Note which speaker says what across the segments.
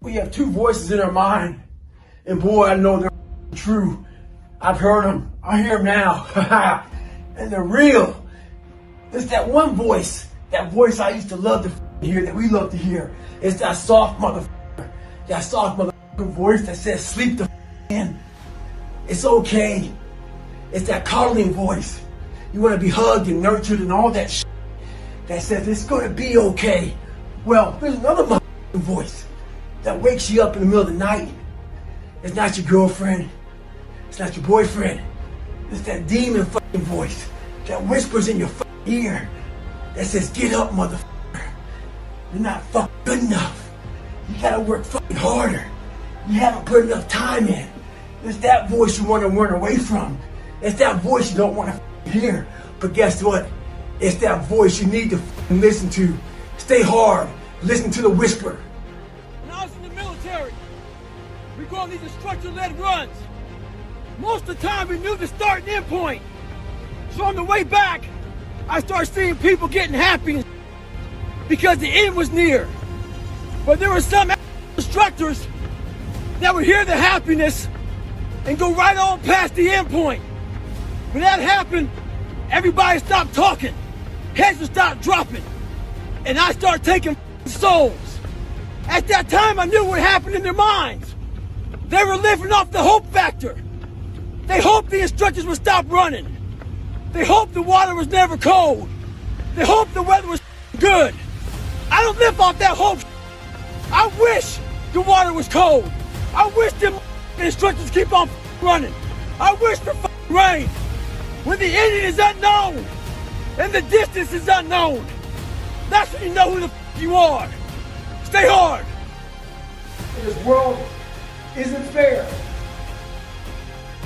Speaker 1: We have two voices in our mind, and boy, I know they're true. I've heard them. I hear them now, and they're real. There's that one voice, that voice I used to love to hear, that we love to hear. It's that soft voice that says, sleep the in. It's okay. It's that coddling voice. You want to be hugged and nurtured and all that shit that says it's going to be okay. Well, there's another voice that wakes you up in the middle of the night. It's not your girlfriend. It's not your boyfriend. It's that demon fucking voice that whispers in your fucking ear that says, get up, motherfucker. You're not fucking good enough. You gotta work fucking harder. You haven't put enough time in. It's that voice you want to run away from. It's that voice you don't want to hear. But guess what? It's that voice you need to listen to. Stay hard. Listen to the whisper.
Speaker 2: When I was in the military, we go on these instructor-led runs. Most of the time, we knew the start and end point. So on the way back, I started seeing people getting happy because the end was near. But there were some instructors that would hear the happiness and go right on past the end point. When that happened, everybody stopped talking. Heads would stop dropping. And I started taking souls. At that time, I knew what happened in their minds. They were living off the hope factor. They hoped the instructors would stop running. They hoped the water was never cold. They hoped the weather was good. I don't live off that hope. I wish the water was cold. I wish the instructors keep on running. I wish for rain. When the ending is unknown and the distance is unknown, that's when you know who the you are. Stay hard.
Speaker 1: This world isn't fair.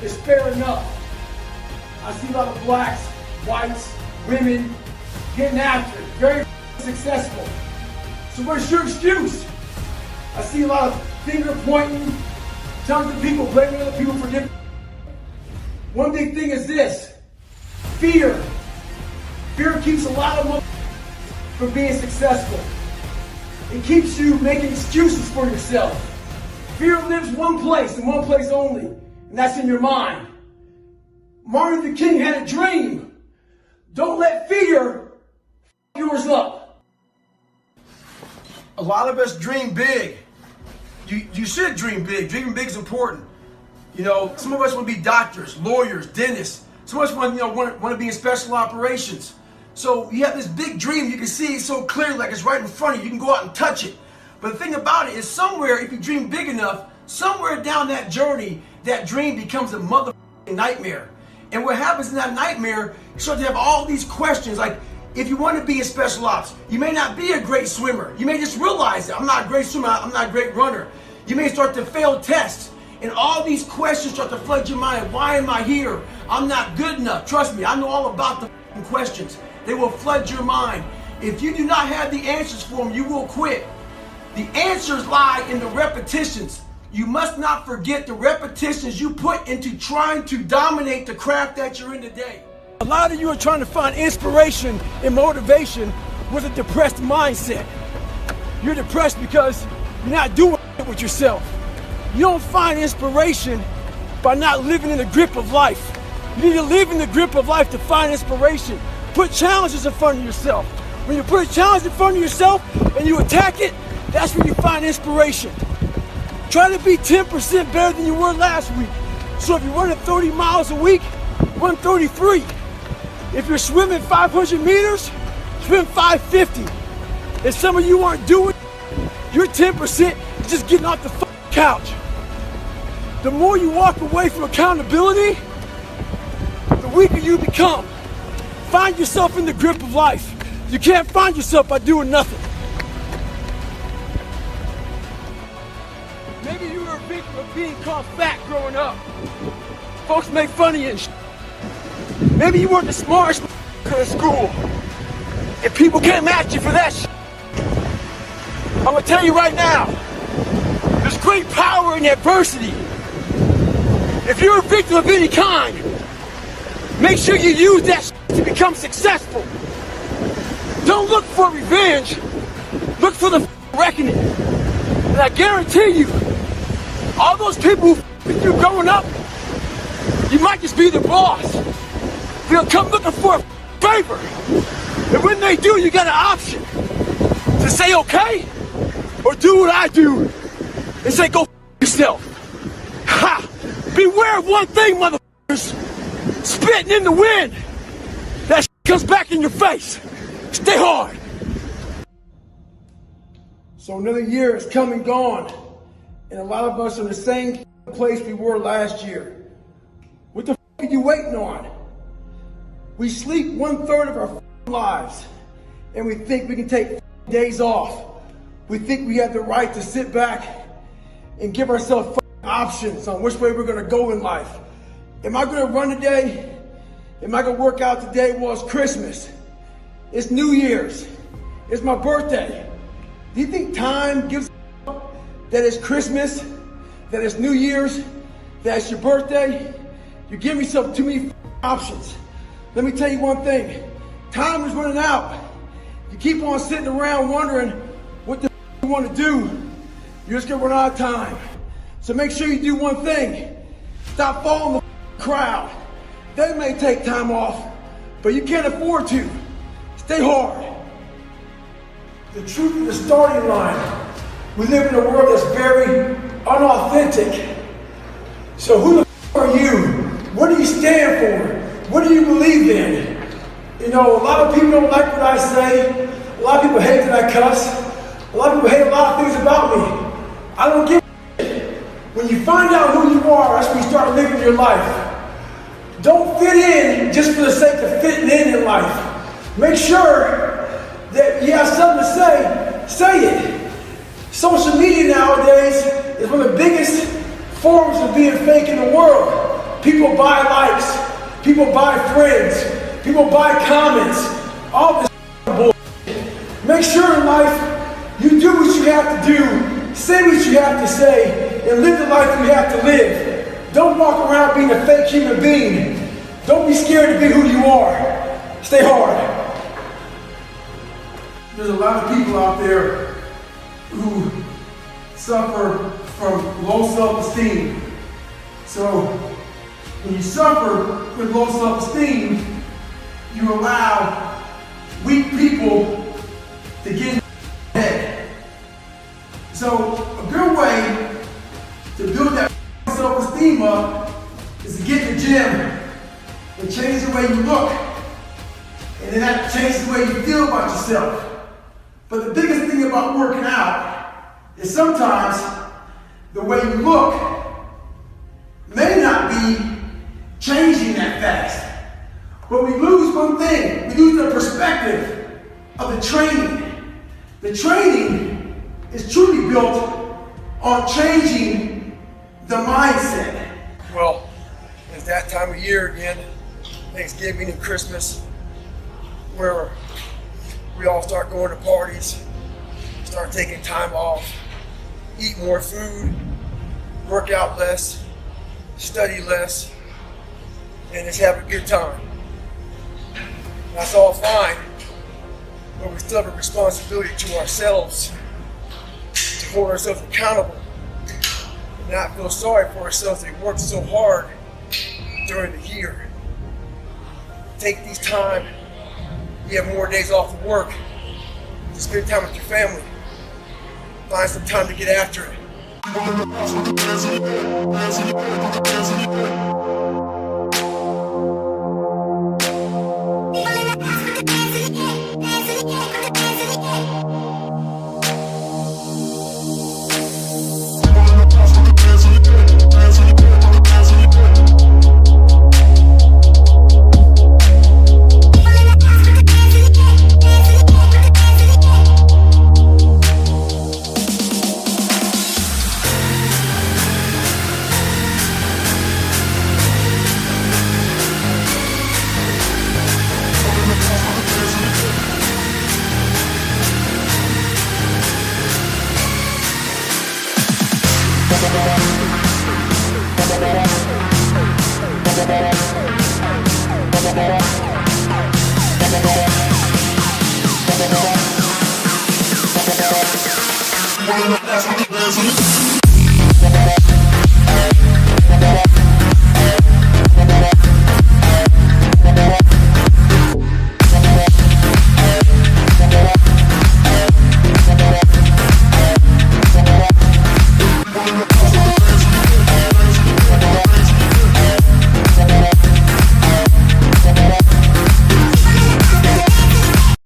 Speaker 1: It's fair enough. I see a lot of blacks, whites, women getting after it, very successful. So what's your excuse? I see a lot of finger pointing, tons of people blaming other people for different. One big thing is this: fear. Fear keeps a lot of them from being successful. It keeps you making excuses for yourself. Fear lives one place and one place only, and that's in your mind. Martin Luther King had a dream. Don't let fear yours up. A lot of us dream big. You should dream big. Dreaming big is important. You know, some of us want to be doctors, lawyers, dentists. Some of us want to be in special operations. So you have this big dream. You can see it so clearly, like it's right in front of you. You can go out and touch it. But the thing about it is, somewhere, if you dream big enough, somewhere down that journey, that dream becomes a motherfucking nightmare. And what happens in that nightmare, you start to have all these questions. Like, if you want to be in special ops, you may not be a great swimmer. You may just realize that I'm not a great swimmer, I'm not a great runner. You may start to fail tests. And all these questions start to flood your mind. Why am I here? I'm not good enough. Trust me, I know all about the questions. They will flood your mind. If you do not have the answers for them, you will quit. The answers lie in the repetitions. You must not forget the repetitions you put into trying to dominate the craft that you're in today.
Speaker 2: A lot of you are trying to find inspiration and motivation with a depressed mindset. You're depressed because you're not doing it with yourself. You don't find inspiration by not living in the grip of life. You need to live in the grip of life to find inspiration. Put challenges in front of yourself. When you put a challenge in front of yourself and you attack it, that's when you find inspiration. Try to be 10% better than you were last week. So if you're running 30 miles a week, run 33. If you're swimming 500 meters, swim 550. If some of you aren't doing it, you're 10% just getting off the couch. The more you walk away from accountability, the weaker you become. Find yourself in the grip of life. You can't find yourself by doing nothing. Maybe you were a victim of being called fat growing up. Folks make fun of you and shit. Maybe you weren't the smartest in school. If people can't match you for that shit, I'm gonna tell you right now, there's great power in adversity. If you're a victim of any kind, make sure you use that shit to become successful. Don't look for revenge. Look for the reckoning. And I guarantee you, all those people who with you growing up, you might just be the boss. They'll come looking for a favor. And when they do, you got an option to say okay, or do what I do and say go yourself. Ha! Beware of one thing, motherfuckers. Spitting in the wind. That comes back in your face. Stay hard.
Speaker 1: So another year has come and gone, and a lot of us are in the same place we were last year. What the are you waiting on? We sleep 1/3 of our lives, and we think we can take days off. We think we have the right to sit back and give ourselves options on which way we're going to go in life. Am I going to run today? Am I going to work out today? Well, it's Christmas. It's New Year's. It's my birthday. Do you think time gives that it's Christmas, that it's New Year's, that it's your birthday? You give yourself too many options. Let me tell you one thing. Time is running out. You keep on sitting around wondering what the you want to do. You're just going to run out of time. So make sure you do one thing. Stop following the crowd. They may take time off, but you can't afford to. Stay hard. The truth of the starting line. We live in a world that's very unauthentic. So who the are you? What do you stand for? What do you believe in? You know, a lot of people don't like what I say. A lot of people hate that I cuss. A lot of people hate a lot of things about me. I don't give a shit. When you find out who you are, that's when you start living your life. Don't fit in just for the sake of fitting in life. Make sure that you have something to say it. Social media nowadays is one of the biggest forms of being fake in the world. People buy likes, people buy friends, people buy comments, all this bullshit. Make sure in life you do what you have to do, say what you have to say, and live the life you have to live. Don't walk around being a fake human being. Don't be scared to be who you are. Stay hard. There's a lot of people out there who suffer from low self-esteem. So when you suffer with low self-esteem, you allow weak people to get in your head. So a good way to build that self-esteem up is to get in the gym and change the way you look. And then that changes the way you feel about yourself. But the biggest thing about working out is sometimes the way you look may not be changing that fast. But we lose one thing. We lose the perspective of the training. The training is truly built on changing the mindset. Well, it's that time of year again, Thanksgiving and Christmas, where we all start going to parties, start taking time off, eat more food, work out less, study less, and just have a good time. That's all fine, but we still have a responsibility to ourselves to hold ourselves accountable and not feel sorry for ourselves that we worked so hard during the year. Take these time. You have more days off of work. Spend time with your family. Find some time to get after it.
Speaker 3: That's